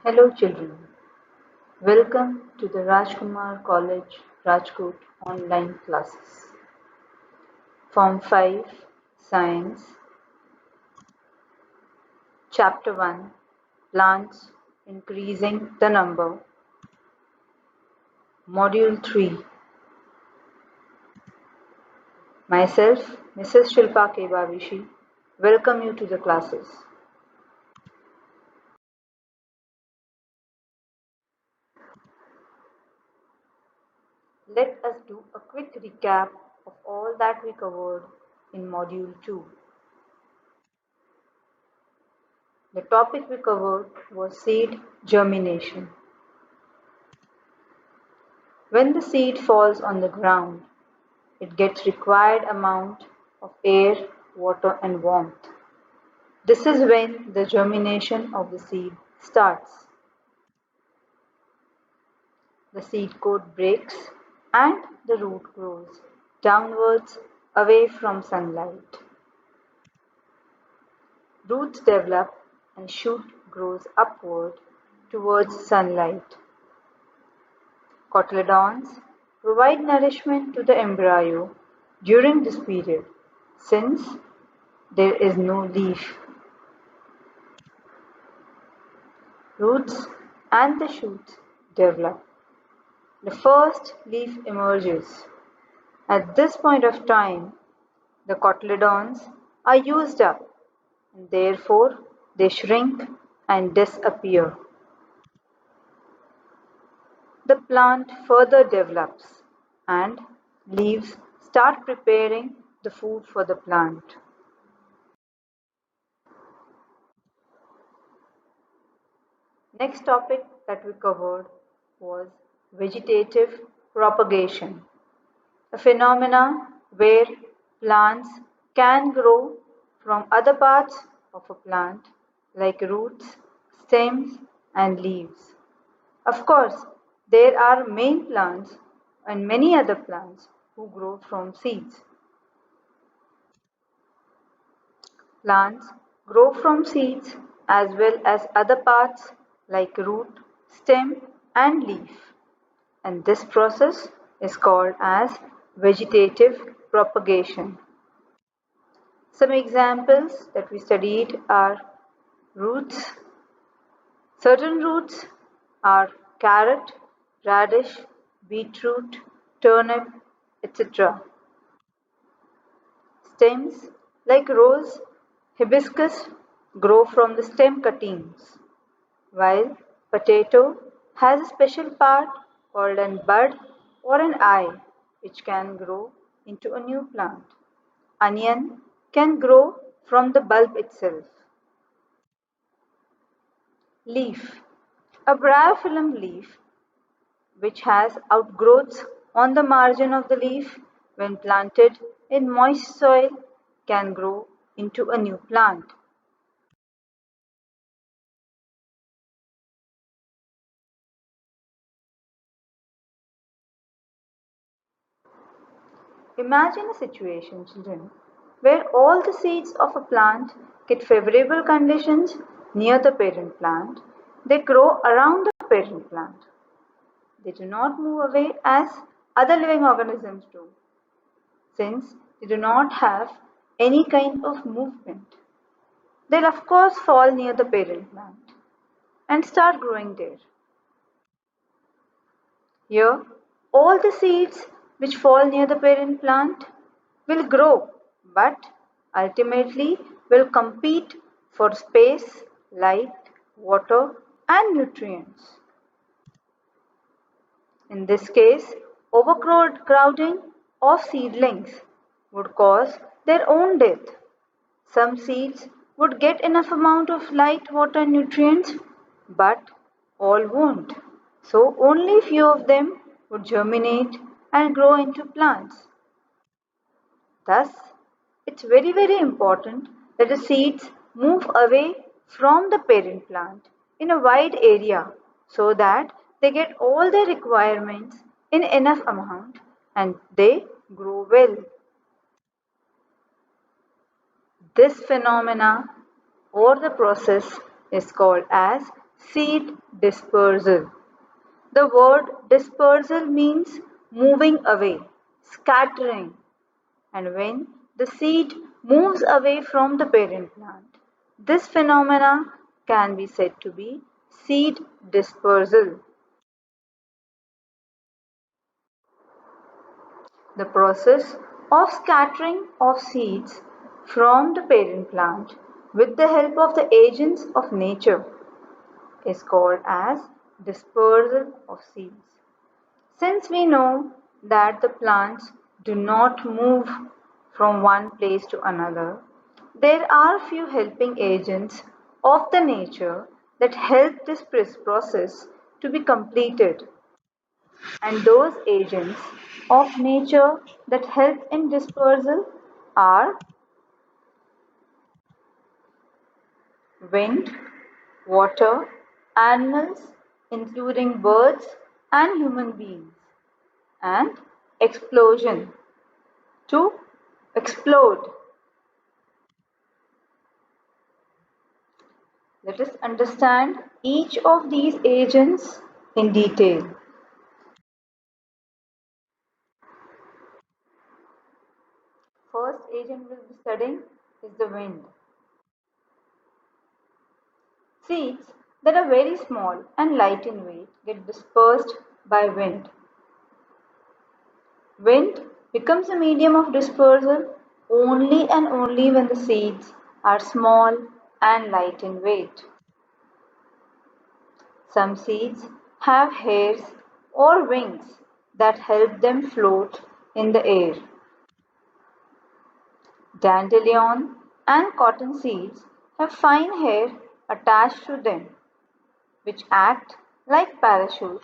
Hello children, welcome to the Rajkumar College Rajkot online classes. Form 5 Science Chapter 1 Plants Increasing the Number Module 3 Myself, Mrs. Shilpa K. Bawishi, welcome you to the classes. Let us do a quick recap of all that we covered in Module 2. The topic we covered was seed germination. When the seed falls on the ground, it gets required amount of air, water and warmth. This is when the germination of the seed starts. The seed coat breaks and the root grows downwards away from sunlight. Roots develop and shoot grows upward towards sunlight. Cotyledons provide nourishment to the embryo during this period since there is no leaf. Roots and the shoots develop. The first leaf emerges. At this point of time, the cotyledons are used up and therefore they shrink and disappear. The plant further develops and leaves start preparing the food for the plant. Next topic that we covered was vegetative propagation, a phenomena where plants can grow from other parts of a plant like roots, stems and leaves. Of course, there are main plants and many other plants who grow from seeds. Plants grow from seeds as well as other parts like root, stem and leaf, and this process is called as vegetative propagation. Some examples that we studied are roots. Certain roots are carrot, radish, beetroot, turnip, etc. Stems like rose, hibiscus grow from the stem cuttings, while potato has a special part called an bud or an eye which can grow into a new plant. Onion can grow from the bulb itself. Leaf. A bryophyllum leaf which has outgrowths on the margin of the leaf when planted in moist soil can grow into a new plant. Imagine a situation, children, where all the seeds of a plant get favorable conditions near the parent plant. They grow around the parent plant. They do not move away as other living organisms do, since they do not have any kind of movement. They'll of course fall near the parent plant and start growing there. Here, all the seeds which fall near the parent plant will grow, but ultimately will compete for space, light, water, and nutrients. In this case, overcrowding of seedlings would cause their own death. Some seeds would get enough amount of light, water, and nutrients, but all won't. So only few of them would germinate and grow into plants. Thus, it's very important that the seeds move away from the parent plant in a wide area so that they get all their requirements in enough amount and they grow well. This phenomena or the process is called as Seed dispersal. The word dispersal means moving away, scattering, and when the seed moves away from the parent plant, this phenomena can be said to be seed dispersal. The process of scattering of seeds from the parent plant with the help of the agents of nature is called as dispersal of seeds. Since we know that the plants do not move from one place to another, there are few helping agents of the nature that help this process to be completed. And those agents of nature that help in dispersal are wind, water, animals, including birds and human beings, and explosion, to explode. Let us understand each of these agents in detail. First agent we'll be studying is the wind. Seeds that are very small and light in weight get dispersed by wind. Wind becomes a medium of dispersal only and only when the seeds are small and light in weight. Some seeds have hairs or wings that help them float in the air. Dandelion and cotton seeds have fine hair attached to them, which act like parachutes.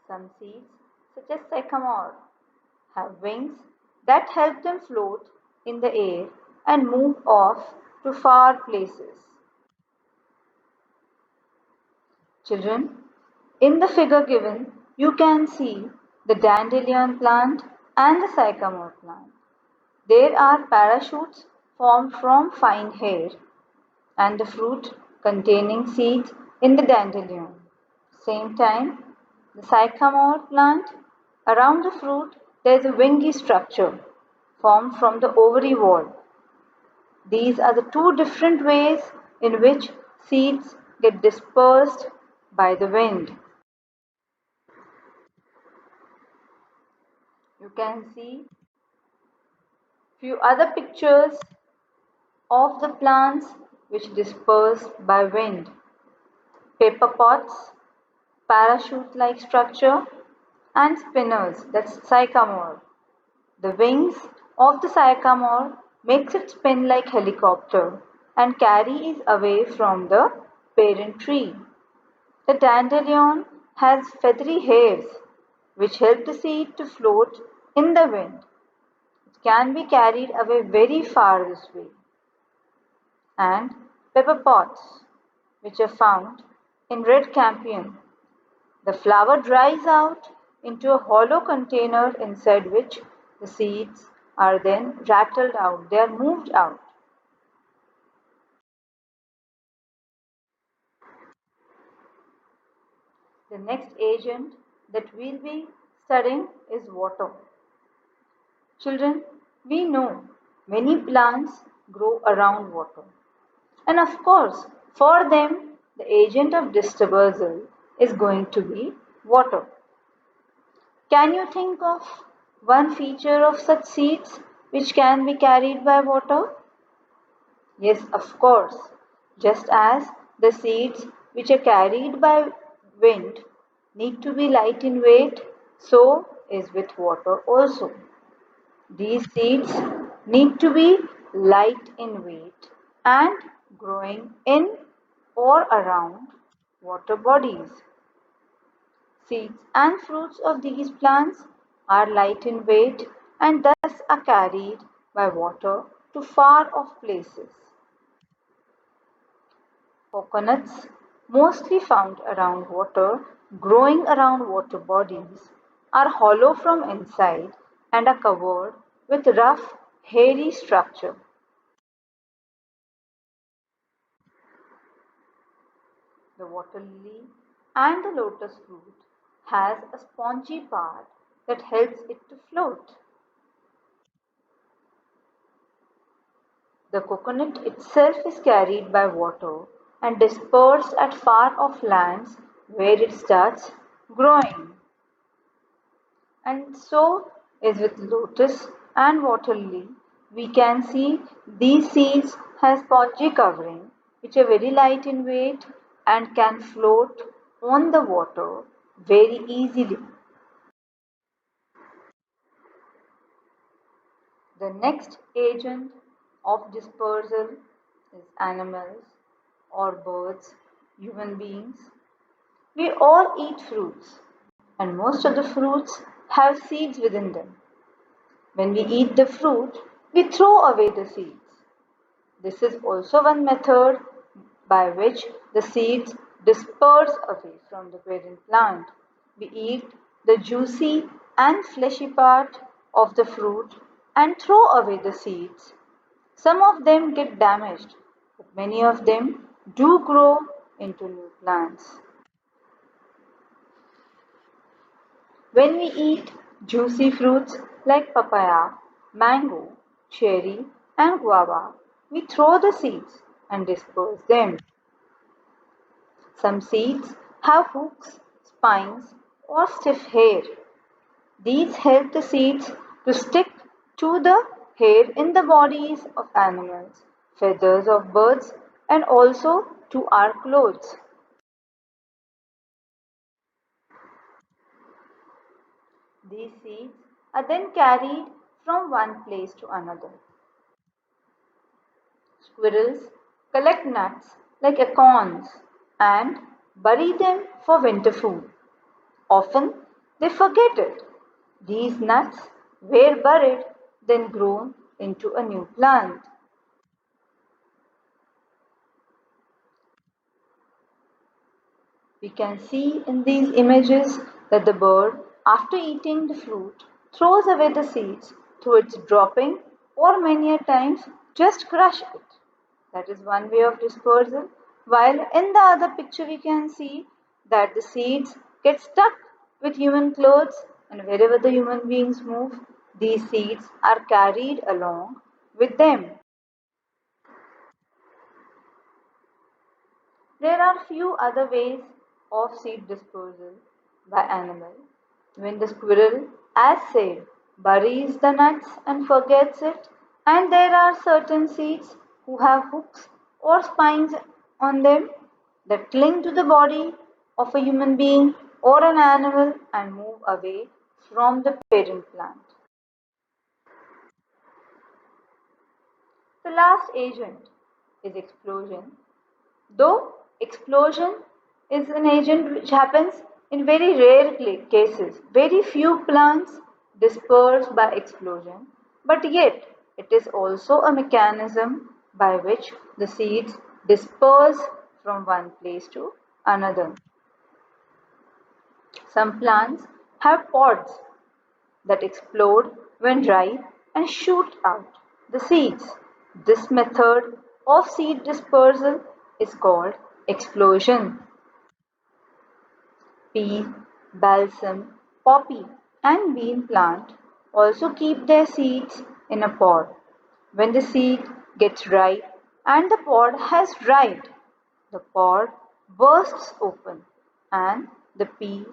Some seeds, such as sycamore, have wings that help them float in the air and move off to far places. Children, in the figure given, you can see the dandelion plant and the sycamore plant. There are parachutes formed from fine hair and the fruit containing seeds in the dandelion. Same time, the sycamore plant, around the fruit there is a wingy structure formed from the ovary wall. These are the two different ways in which seeds get dispersed by the wind. You can see few other pictures of the plants which disperse by wind. Paper pots, parachute-like structure, and spinners, that's sycamore. The wings of the sycamore makes it spin like helicopter and carry it away from the parent tree. The dandelion has feathery hairs which help the seed to float in the wind. It can be carried away very far this way. And pepper pots, which are found in red campion. The flower dries out into a hollow container inside which the seeds are then rattled out, they are moved out. The next agent that we'll be studying is water. Children, we know many plants grow around water. And of course, for them, the agent of dispersal is going to be water. Can you think of one feature of such seeds which can be carried by water? Yes, of course. Just as the seeds which are carried by wind need to be light in weight, so is with water also. These seeds need to be light in weight and growing in or around water bodies. Seeds and fruits of these plants are light in weight and thus are carried by water to far off places. Coconuts, mostly found around water, growing around water bodies, are hollow from inside and are covered with rough, hairy structure. The water lily and the lotus fruit has a spongy part that helps it to float. The coconut itself is carried by water and dispersed at far off lands where it starts growing. And so is with lotus and water lily. We can see these seeds have spongy covering which are very light in weight and can float on the water very easily. The next agent of dispersal is animals or birds, human beings. We all eat fruits, and most of the fruits have seeds within them. When we eat the fruit, we throw away the seeds. This is also one method by which the seeds disperse away from the parent plant. We eat the juicy and fleshy part of the fruit and throw away the seeds. Some of them get damaged, but many of them do grow into new plants. When we eat juicy fruits like papaya, mango, cherry, and guava, we throw the seeds and disperse them. Some seeds have hooks, spines, or stiff hair. These help the seeds to stick to the hair in the bodies of animals, feathers of birds, and also to our clothes. These seeds are then carried from one place to another. Squirrels collect nuts like acorns and bury them for winter food. Often they forget it. These nuts were buried, then grown into a new plant. We can see in these images that the bird, after eating the fruit, throws away the seeds through its dropping or many a times just crush it. That is one way of dispersal. While in the other picture we can see that the seeds get stuck with human clothes and wherever the human beings move, these seeds are carried along with them. There are few other ways of seed dispersal by animal. When the squirrel, as said, buries the nuts and forgets it, and there are certain seeds who have hooks or spines on them that cling to the body of a human being or an animal and move away from the parent plant. The last agent is explosion. Though explosion is an agent which happens in very rare cases, very few plants disperse by explosion, but yet it is also a mechanism by which the seeds disperse from one place to another. Some plants have pods that explode when ripe and shoot out the seeds. This method of seed dispersal is called explosion. Pea, balsam, poppy, and bean plant also keep their seeds in a pod. When the seed gets ripe and the pod has dried, the pod bursts open and the peas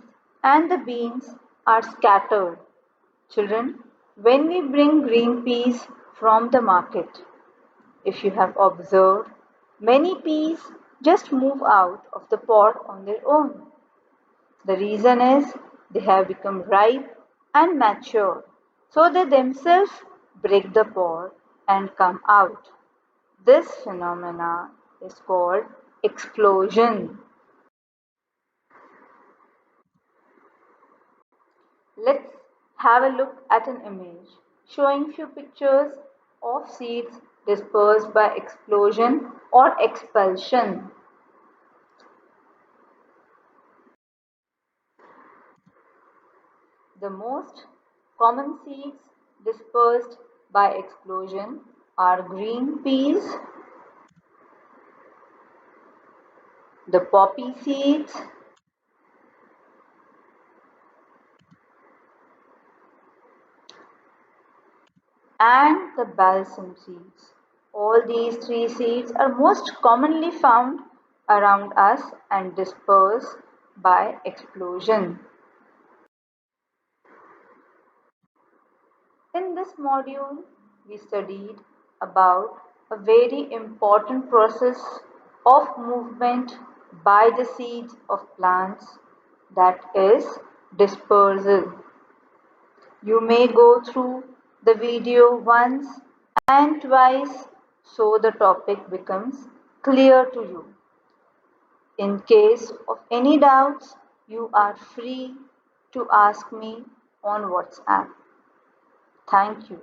and the beans are scattered. Children, when we bring green peas from the market, if you have observed, many peas just move out of the pod on their own. The reason is they have become ripe and mature, so they themselves break the pod and come out. This phenomena is called explosion. Let's have a look at an image showing few pictures of seeds dispersed by explosion or expulsion. The most common seeds dispersed by explosion are green peas, the poppy seeds, and the balsam seeds. All these three seeds are most commonly found around us and disperse by explosion. In this module, we studied about a very important process of movement by the seeds of plants, that is dispersal. You may go through the video once and twice so the topic becomes clear to you. In case of any doubts, you are free to ask me on WhatsApp. Thank you.